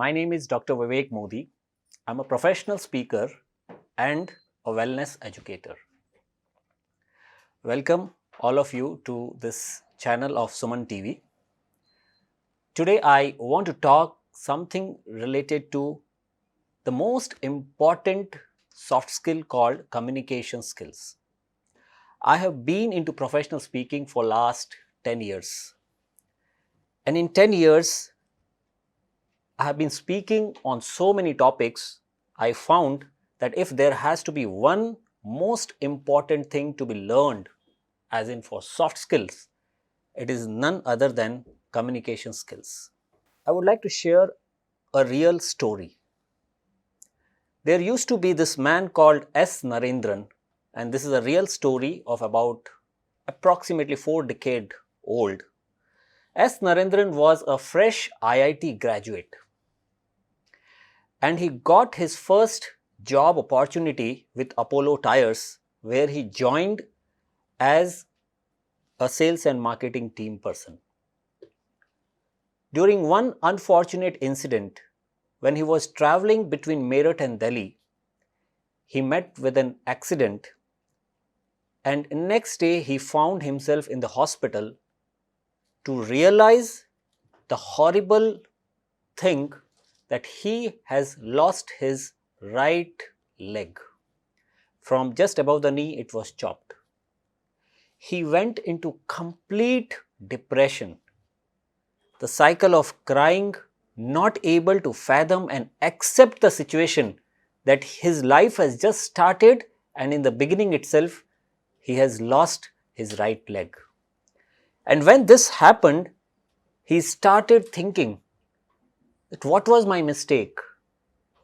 My name is Dr. Vivek Modi. I'm a professional speaker and a wellness educator. Welcome all of you to this channel of Suman TV. Today I want to talk something related to the most important soft skill called communication skills. I have been into professional speaking for last 10 years. And in 10 years, I have been speaking on so many topics. I found that if there has to be one most important thing to be learned, as in for soft skills, it is none other than communication skills. I would like to share a real story. There used to be this man called S. Narendran, and this is a real story of about approximately 4 decades old. S. Narendran was a fresh IIT graduate, and he got his first job opportunity with Apollo Tyres, where he joined as a sales and marketing team person. During one unfortunate incident, when he was traveling between Meerut and Delhi, he met with an accident, and next day he found himself in the hospital to realize the horrible thing that he has lost his right leg. From just above the knee, it was chopped. He went into complete depression. The cycle of crying, not able to fathom and accept the situation that his life has just started, and in the beginning itself, he has lost his right leg. And when this happened, he started thinking that what was my mistake?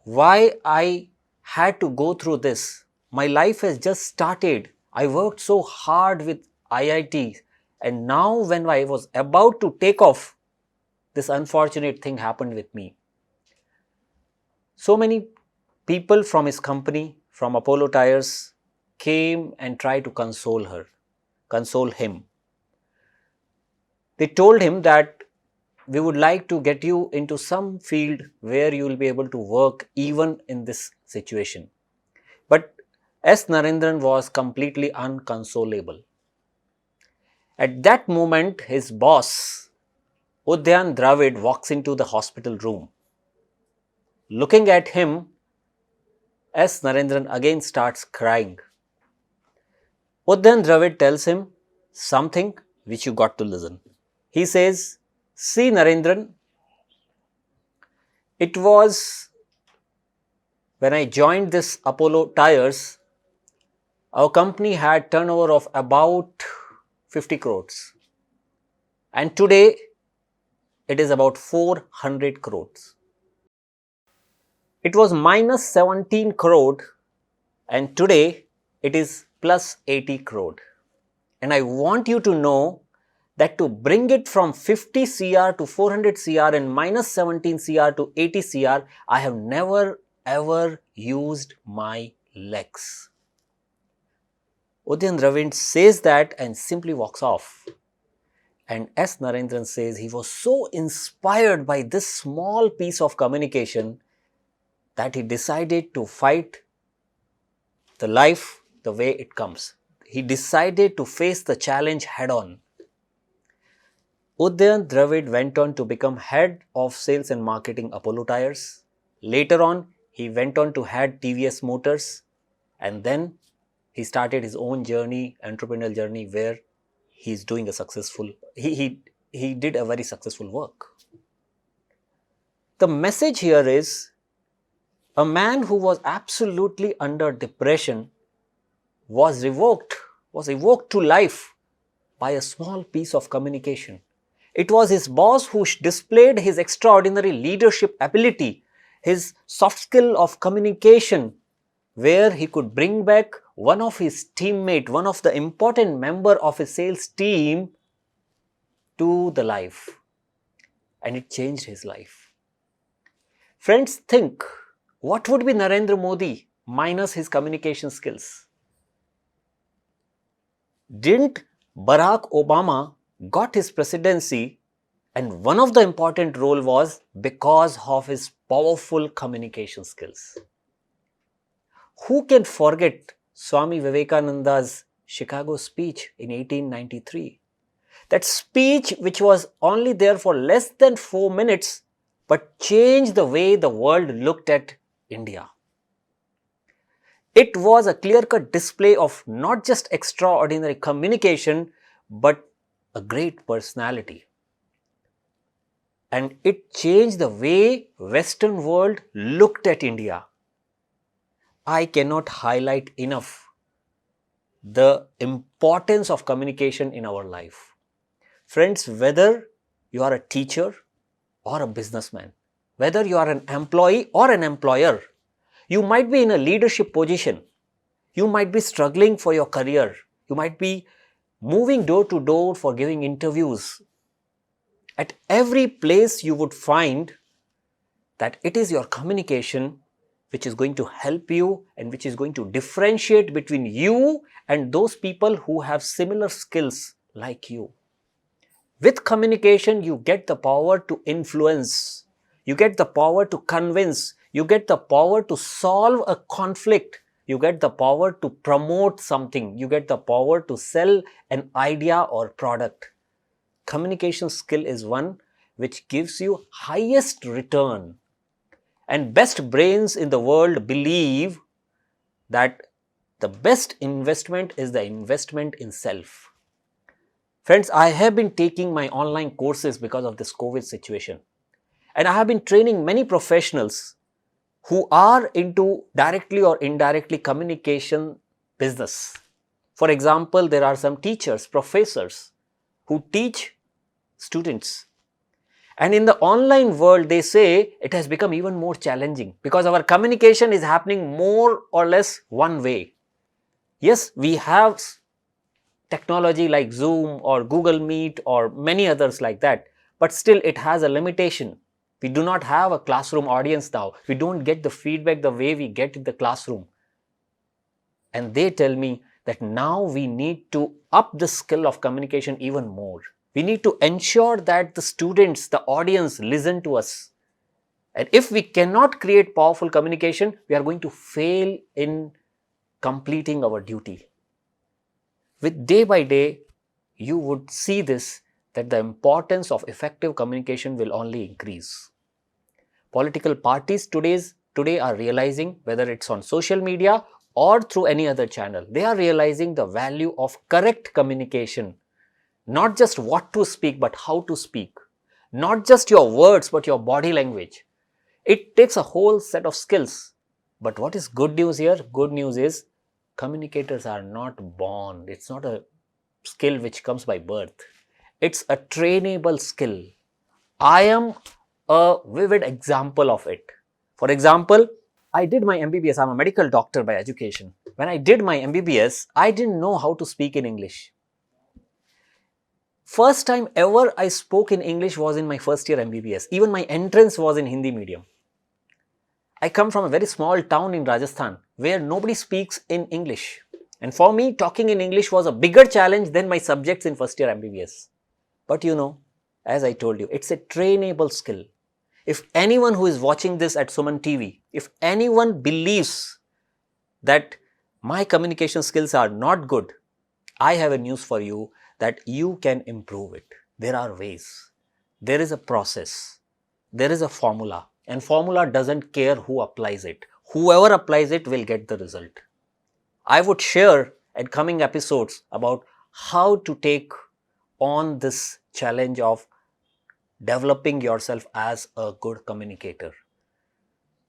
Why I had to go through this? My life has just started. I worked so hard with IIT, and now when I was about to take off, this unfortunate thing happened with me. So many people from his company, from Apollo Tyres, came and tried to console him. They told him that we would like to get you into some field where you will be able to work even in this situation. But S. Narendran was completely unconsolable. At that moment, his boss, Udyan Dravid, walks into the hospital room. Looking at him, S. Narendran again starts crying. Udyan Dravid tells him something which you got to listen. He says, "See Narendran, it was when I joined this Apollo Tyres, our company had turnover of about 50 crores. And today, it is about 400 crores. It was minus 17 crore, and today it is plus 80 crore. And I want you to know that to bring it from 50 CR to 400 CR and minus 17 CR to 80 CR, I have never ever used my legs." Udyan Dravid says that and simply walks off. And S. Narendran says he was so inspired by this small piece of communication that he decided to fight the life the way it comes. He decided to face the challenge head on. Udyan Dravid went on to become head of sales and marketing Apollo Tyres. Later on, he went on to head TVS Motors, and then he started his own journey, entrepreneurial journey, where he's doing a successful, he did a very successful work. The message here is, a man who was absolutely under depression was evoked to life by a small piece of communication. It was his boss who displayed his extraordinary leadership ability, his soft skill of communication, where he could bring back one of his teammate, one of the important member of his sales team to the life. And it changed his life. Friends, think, what would be Narendra Modi minus his communication skills? Didn't Barack Obama got his presidency And one of the important role was because of his powerful communication skills. Who can forget Swami Vivekananda's Chicago speech in 1893? That speech, which was only there for less than 4 minutes, but changed the way the world looked at India. It was a clear-cut display of not just extraordinary communication, but a great personality. And it changed the way Western world looked at India. I cannot highlight enough the importance of communication in our life. Friends, whether you are a teacher or a businessman, whether you are an employee or an employer, you might be in a leadership position, you might be struggling for your career, you might be moving door to door for giving interviews. At every place you would find that it is your communication which is going to help you and which is going to differentiate between you and those people who have similar skills like you. With communication, you get the power to influence, you get the power to convince, you get the power to solve a conflict, you get the power to promote something, you get the power to sell an idea or product. Communication skill is one which gives you highest return. And best brains in the world believe that the best investment is the investment in self. Friends, I have been taking my online courses because of this COVID situation. And I have been training many professionals who are into directly or indirectly communication business. For example, there are some teachers, professors who teach students. And in the online world, they say it has become even more challenging because our communication is happening more or less one way. Yes, we have technology like Zoom or Google Meet or many others like that, but still it has a limitation. We do not have a classroom audience now. We don't get the feedback the way we get in the classroom. And they tell me that now we need to up the skill of communication even more. We need to ensure that the students, the audience listen to us. And if we cannot create powerful communication, we are going to fail in completing our duty. With day by day, you would see this, that the importance of effective communication will only increase. Political parties today are realizing, whether it's on social media or through any other channel, they are realizing the value of correct communication. Not just what to speak, but how to speak. Not just your words, but your body language. It takes a whole set of skills. But what is good news here? Good news is communicators are not born. It's not a skill which comes by birth. It's a trainable skill. I am a vivid example of it. For example, I did my MBBS. I'm a medical doctor by education. When I did my MBBS, I didn't know how to speak in English. First time ever I spoke in English was in my first year MBBS. Even my entrance was in Hindi medium. I come from a very small town in Rajasthan where nobody speaks in English. And for me, talking in English was a bigger challenge than my subjects in first year MBBS. But you know, as I told you, it's a trainable skill. If anyone who is watching this at Suman TV, if anyone believes that my communication skills are not good, I have a news for you, that you can improve it. There are ways. There is a process. There is a formula. And formula doesn't care who applies it. Whoever applies it will get the result. I would share in coming episodes about how to take on this challenge of developing yourself as a good communicator.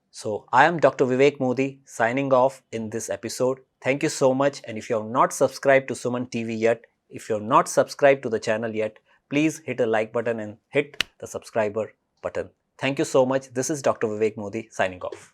So, I am Dr. Vivek Modi signing off in this episode. Thank you so much. And if you have not subscribed to Suman TV yet, if you have not subscribed to the channel yet, please hit a like button and hit the subscriber button. Thank you so much. This is Dr. Vivek Modi signing off.